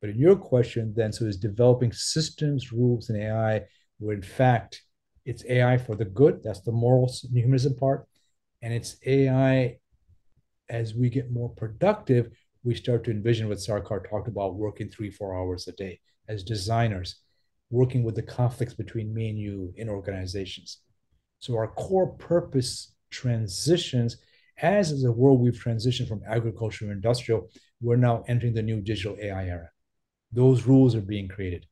But in your question then, so is developing systems, rules, and AI, where in fact, it's AI for the good, that's the moral humanism part. And it's AI, as we get more productive, we start to envision what Sarkar talked about, working 3-4 hours a day as designers, working with the conflicts between me and you in organizations. So our core purpose transitions, as is a world we've transitioned from agriculture to industrial, we're now entering the new digital AI era. Those rules are being created.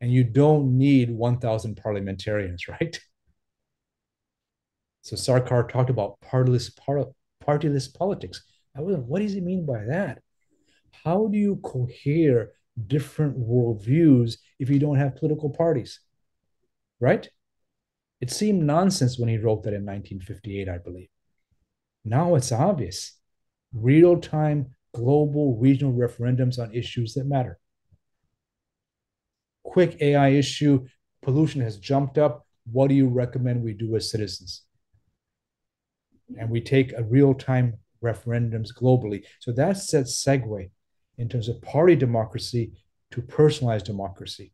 And you don't need 1,000 parliamentarians, right? So Sarkar talked about partyless politics. What does he mean by that? How do you cohere different worldviews if you don't have political parties, right? It seemed nonsense when he wrote that in 1958, I believe. Now it's obvious. Real-time, global, regional referendums on issues that matter. Quick AI issue, pollution has jumped up. What do you recommend we do as citizens? And we take a real-time referendums globally. So that's that segue in terms of party democracy to personalized democracy.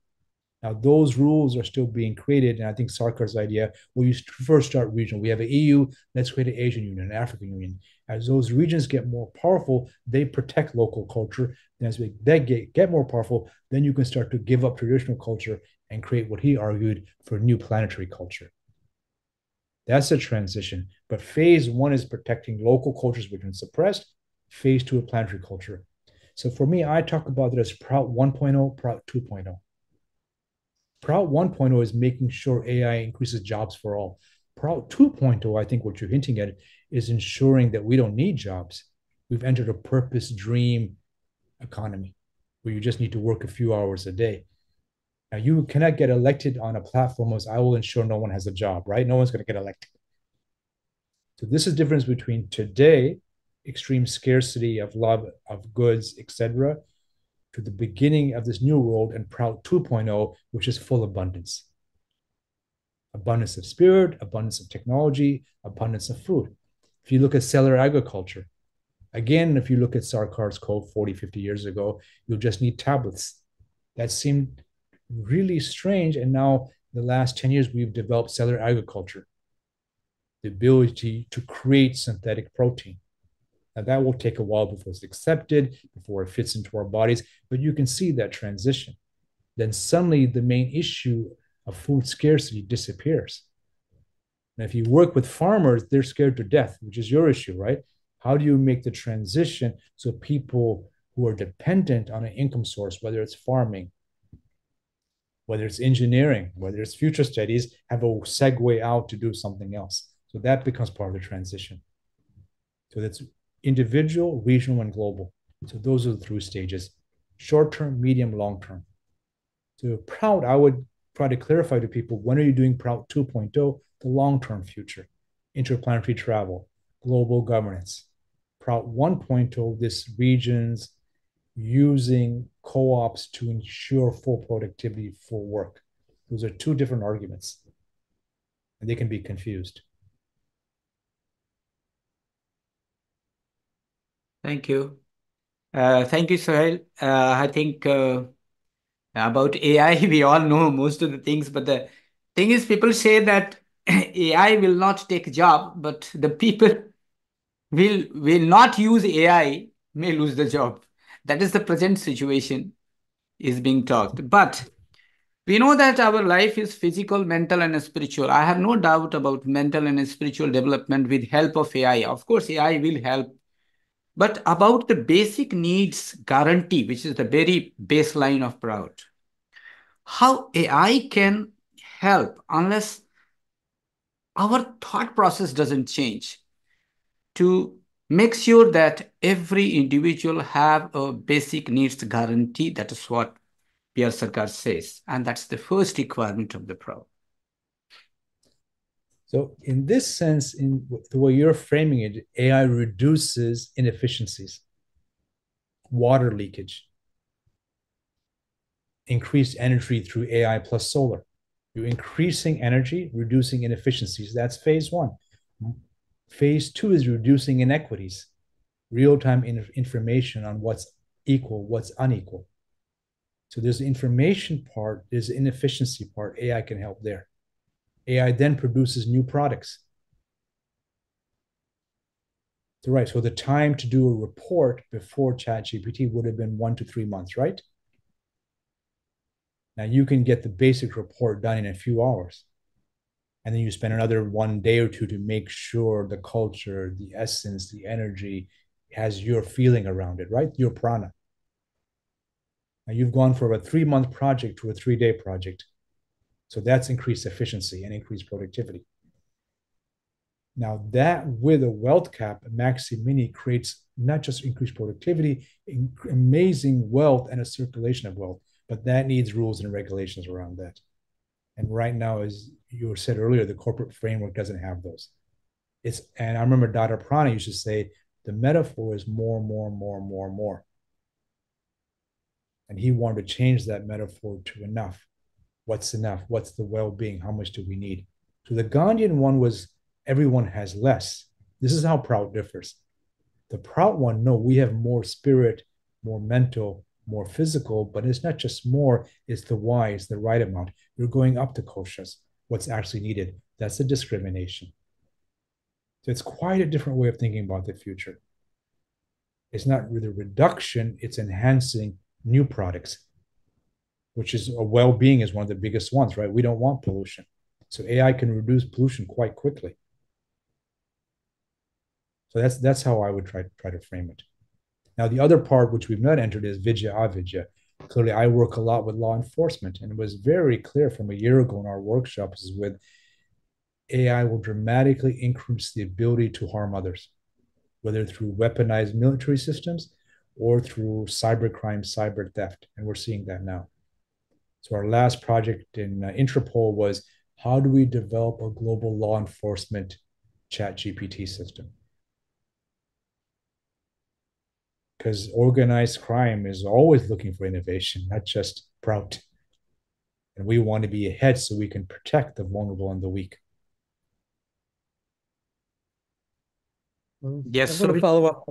Now, those rules are still being created. And I think Sarkar's idea, well, you first start regional. We have an EU, let's create an Asian Union, an African Union. As those regions get more powerful, they protect local culture. And as they get more powerful, then you can start to give up traditional culture and create what he argued for new planetary culture. That's a transition. But phase one is protecting local cultures which have been suppressed. Phase two of planetary culture. So for me, I talk about it as Prout 1.0, Prout 2.0. Prout 1.0 is making sure AI increases jobs for all. Prout 2.0, I think what you're hinting at, is ensuring that we don't need jobs. We've entered a purpose dream economy where you just need to work a few hours a day. Now, you cannot get elected on a platform as I will ensure no one has a job, right? No one's going to get elected. So this is the difference between today, extreme scarcity of love, of goods, etc., to the beginning of this new world and Prout 2.0, which is full abundance. Abundance of spirit, abundance of technology, abundance of food. If you look at cellular agriculture, again, if you look at Sarkar's code 40, 50 years ago, you'll just need tablets. That seemed really strange. And now, the last 10 years, we've developed cellular agriculture, the ability to create synthetic protein. Now, that will take a while before it's accepted, before it fits into our bodies, but you can see that transition. Then suddenly the main issue of food scarcity disappears. And if you work with farmers, they're scared to death, which is your issue, right? How do you make the transition so people who are dependent on an income source, whether it's farming, whether it's engineering, whether it's future studies, have a segue out to do something else? So that becomes part of the transition. So that's individual, regional, and global. So those are the 3 stages: short term, medium, long term. So Prout, I would try to clarify to people, when are you doing Prout 2.0, the long-term future, interplanetary travel, global governance. Prout 1.0, this regions using co-ops to ensure full productivity, full work. Those are 2 different arguments, and they can be confused. Thank you. Thank you, Sohail. I think about AI, we all know most of the things, but the thing is, people say that AI will not take a job, but the people will not use AI may lose the job. That is the present situation is being talked. But we know that our life is physical, mental, and spiritual. I have no doubt about mental and spiritual development with help of AI. Of course, AI will help. But about the basic needs guarantee, which is the very baseline of Prout, how AI can help unless our thought process doesn't change to make sure that every individual have a basic needs guarantee. That is what P.R. Sarkar says, and that's the first requirement of the Prout. So in this sense, in the way you're framing it, AI reduces inefficiencies, water leakage, increased energy through AI plus solar. You're increasing energy, reducing inefficiencies. That's phase 1. Phase 2 is reducing inequities, real-time information on what's equal, what's unequal. So there's the information part, there's the inefficiency part. AI can help there. AI then produces new products. So, right, so the time to do a report before ChatGPT would have been 1 to 3 months, right? Now you can get the basic report done in a few hours. And then you spend another 1 day or 2 to make sure the culture, the essence, the energy has your feeling around it, right? Your prana. Now you've gone from a 3-month project to a 3-day project. So that's increased efficiency and increased productivity. Now that with a wealth cap, Maxi Mini creates not just increased productivity, amazing wealth and a circulation of wealth, but that needs rules and regulations around that. And right now, as you said earlier, the corporate framework doesn't have those. And I remember Dada Prana used to say, the metaphor is more, more, more, more, more. And he wanted to change that metaphor to enough. What's enough? What's the well-being? How much do we need? So the Gandhian one was everyone has less. This is how Prout differs. The Prout one, no, we have more spirit, more mental, more physical, but it's not just more, it's the why, it's the right amount. You're going up to koshas, what's actually needed. That's the discrimination. So it's quite a different way of thinking about the future. It's not really reduction, it's enhancing new products, which is a well-being is one of the biggest ones, right? We don't want pollution. So AI can reduce pollution quite quickly. So that's how I would try to frame it. Now, the other part, which we've not entered, is vidya avidya. Clearly, I work a lot with law enforcement, and it was very clear from a year ago in our workshops is with AI will dramatically increase the ability to harm others, whether through weaponized military systems or through cybercrime, cyber theft. And we're seeing that now. So our last project in Interpol was, how do we develop a global law enforcement ChatGPT system? Because organized crime is always looking for innovation, not just Prout. And we want to be ahead so we can protect the vulnerable and the weak. Yes, I want to follow up.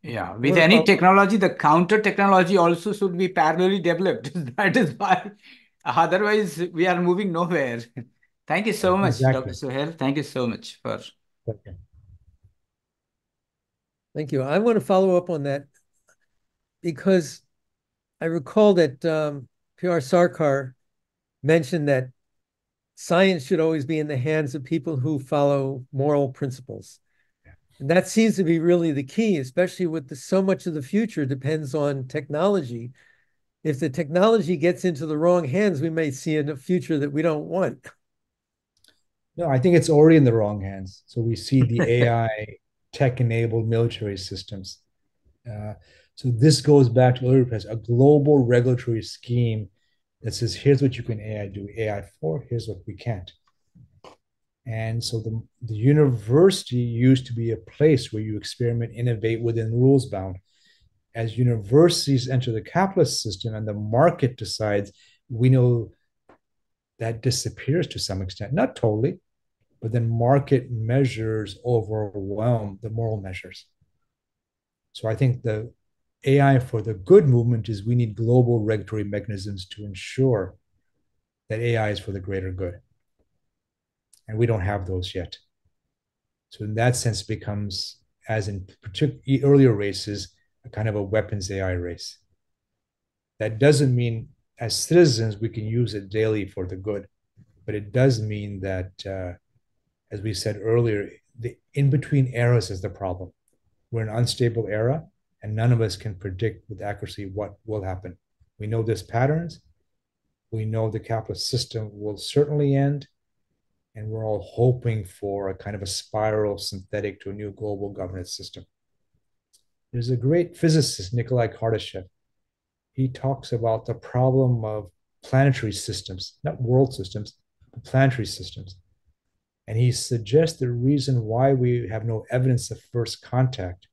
Yeah, with any technology, the counter technology also should be parallelly developed. That is why, otherwise we are moving nowhere. Thank you so much, Exactly. Dr. Sohail. Thank you so much for. Okay. Thank you. I want to follow up on that because I recall that P.R. Sarkar mentioned that science should always be in the hands of people who follow moral principles. And that seems to be really the key, especially with so much of the future depends on technology. If the technology gets into the wrong hands, we may see a future that we don't want. No, I think it's already in the wrong hands. So we see the AI tech-enabled military systems. So this goes back to earlier, a global regulatory scheme that says, here's what you can AI do AI for, here's what we can't. And so the university used to be a place where you experiment, innovate within rules bound. As universities enter the capitalist system and the market decides, we know that disappears to some extent, not totally, but then market measures overwhelm the moral measures. So I think the AI for the good movement is we need global regulatory mechanisms to ensure that AI is for the greater good. And we don't have those yet. So in that sense, it becomes, as in earlier races, a kind of a weapons AI race. That doesn't mean as citizens we can use it daily for the good, but it does mean that, as we said earlier, the in-between eras is the problem. We're in an unstable era, and none of us can predict with accuracy what will happen. We know there's patterns. We know the capitalist system will certainly end, and we're all hoping for a kind of a spiral synthetic to a new global governance system. There's a great physicist, Nikolai Kardashev. He talks about the problem of planetary systems, not world systems, but planetary systems. And he suggests the reason why we have no evidence of first contact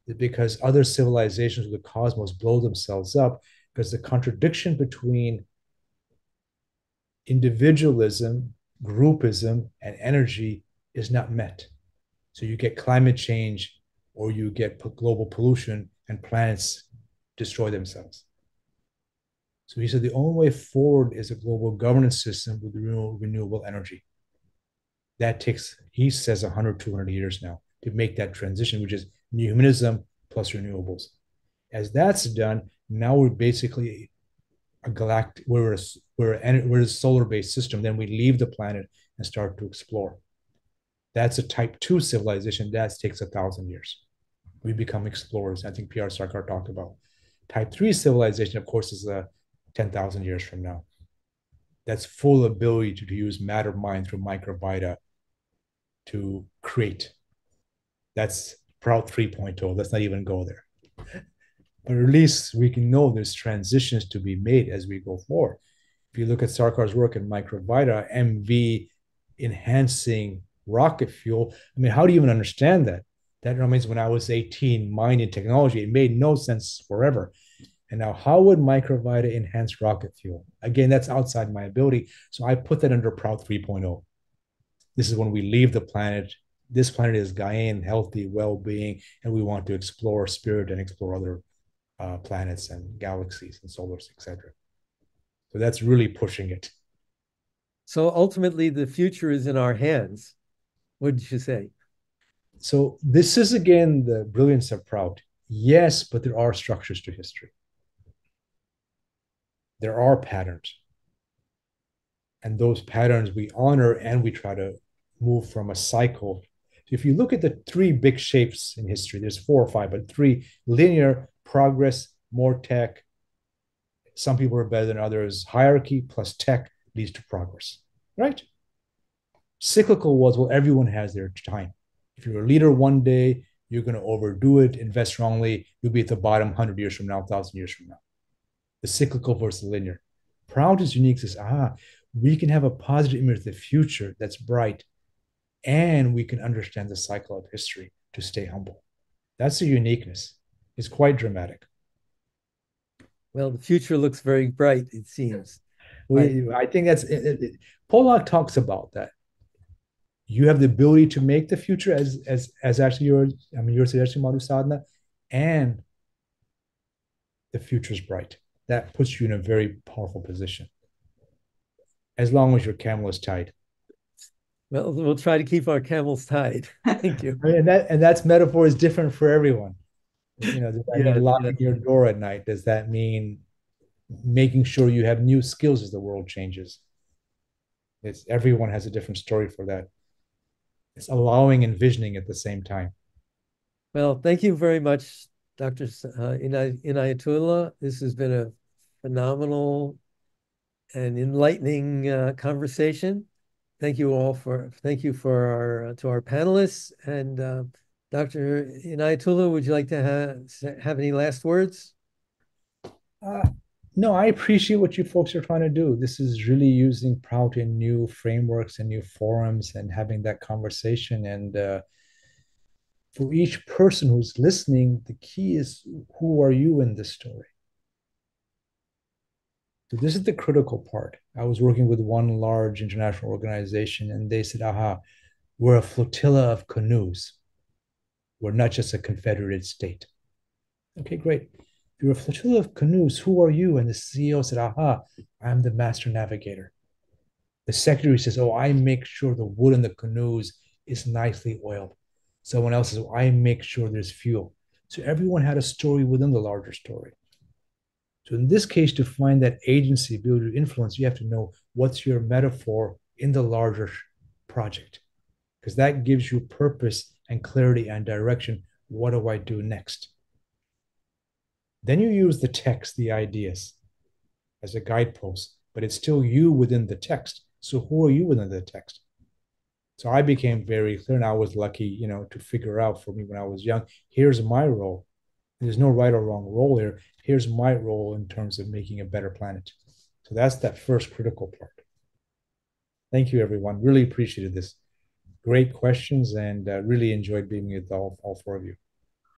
is because other civilizations of the cosmos blow themselves up because the contradiction between individualism, groupism, and energy is not met. So you get climate change or you get global pollution and planets destroy themselves. So he said the only way forward is a global governance system with renewable energy. That takes, he says, 100, 200 years now to make that transition, which is humanism plus renewables. As that's done, now we're basically a galactic, we're a solar-based system. Then we leave the planet and start to explore. That's a type 2 civilization. That takes 1,000 years. We become explorers. I think P.R. Sarkar talked about. Type 3 civilization, of course, is 10,000 years from now. That's full ability to use matter mind through microbiota to create. That's Prout 3.0. Let's not even go there. But at least we can know there's transitions to be made as we go forward. If you look at Sarkar's work in microbiota, MV enhancing rocket fuel, I mean, how do you even understand that? That reminds me when I was 18, mining technology, it made no sense forever. And now, how would microbiota enhance rocket fuel? Again, that's outside my ability. So I put that under Prout 3.0. This is when we leave the planet. This planet is Gaian, healthy, well-being, and we want to explore spirit and explore other planets and galaxies and solars, etc. So that's really pushing it. So ultimately, the future is in our hands. What did you say? So this is, again, the brilliance of Prout. Yes, but there are structures to history. There are patterns. And those patterns we honor and we try to move from a cycle. If you look at the 3 big shapes in history, there's 4 or 5, but 3: linear, progress, more tech. Some people are better than others. Hierarchy plus tech leads to progress, right? Cyclical was, well, everyone has their time. If you're a leader one day, you're going to overdo it, invest strongly, you'll be at the bottom 100 years from now, 1,000 years from now. The cyclical versus linear. Prout is unique, says, we can have a positive image of the future that's bright, and we can understand the cycle of history to stay humble. That's the uniqueness. It's quite dramatic. Well, the future looks very bright, it seems. I think that's Pollock talks about that. You have the ability to make the future as actually your suggestion, Madhu Sadhana, and the future is bright. That puts you in a very powerful position. As long as your camel is tied. Well, we'll try to keep our camels tied. Thank you. And that's metaphor is different for everyone. You know, does that mean locking your door at night? Does that mean making sure you have new skills as the world changes? Everyone has a different story for that. It's allowing and visioning at the same time. Well, thank you very much, Dr. Inayatullah. This has been a phenomenal and enlightening conversation. Thank you to our panelists. And Dr. Inayatullah, would you like to have any last words? No, I appreciate what you folks are trying to do. This is really using Prout in new frameworks and new forums and having that conversation. And for each person who's listening, the key is, who are you in this story? So this is the critical part. I was working with one large international organization, and they said, aha, we're a flotilla of canoes. We're not just a confederated state. Okay, great. If you're a flotilla of canoes, who are you? And the CEO said, aha, I'm the master navigator. The secretary says, oh, I make sure the wood in the canoes is nicely oiled. Someone else says, oh, I make sure there's fuel. So everyone had a story within the larger story. So in this case, to find that agency, be able to influence, you have to know what's your metaphor in the larger project, because that gives you purpose and clarity and direction. What do I do next? Then you use the text, the ideas, as a guidepost, but it's still you within the text. So who are you within the text? So I became very clear, and I was lucky, to figure out, for me when I was young, here's my role. There's no right or wrong role here. Here's my role in terms of making a better planet. So that's that first critical part. Thank you, everyone. Really appreciated this. Great questions, and really enjoyed being with all four of you.